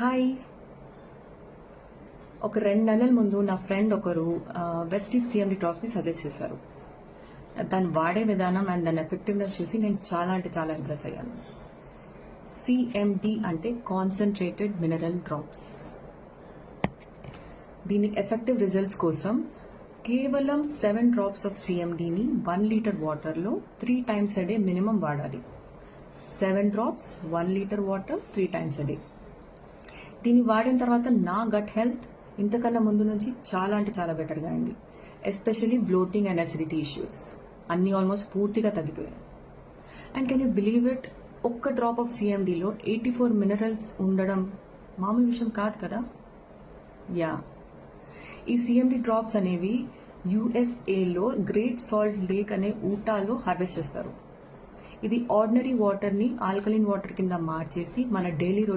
Hi. ఒక 2 నెలల ముందు నా ఫ్రెండ్ ఒకరు వెస్టిజ్ సిఎండి డ్రాప్స్ని సజెస్ట్ చేశారు. దాన్ని వాడే విధానం అండ్ దాని ఎఫెక్టివ్నెస్ చూసి నేను చాలా ఇంప్రెస్ అయ్యాను. సిఎండి అంటే కాన్సన్ట్రేటెడ్ మినరల్ డ్రాప్స్. దీని ఎఫెక్టివ్ రిజల్ట్స్ కోసం కేవలం 7 డ్రాప్స్ ఆఫ్ సిఎండిని 1 లీటర్ వాటర్లో 3 times a day మినిమం వాడాలి. 7 drops 1 litre water 3 times a day. దీన్ని వాడిన తర్వాత నా గట్ హెల్త్ ఇంతకన్నా ముందు నుంచి చాలా బెటర్గా అయింది. Especially bloating and acidity issues అన్నీ ఆల్మోస్ట్ పూర్తిగా తగ్గిపోయాయి. And can you believe it, ఒక్క డ్రాప్ ఆఫ్ సిఎండిలో 84 మినరల్స్ ఉండడం మామూలు విషయం కాదు కదా. యా, ఈ సిఎండి డ్రాప్స్ అనేవి యుఎస్ఏలో గ్రేట్ సాల్ట్ లేక్ అనే ఊటాలో హార్వెస్ట్ చేస్తారు. ఇది ఆర్డినరీ వాటర్ని ఆల్కలిన్ వాటర్ కింద మార్చేసి మన డైలీ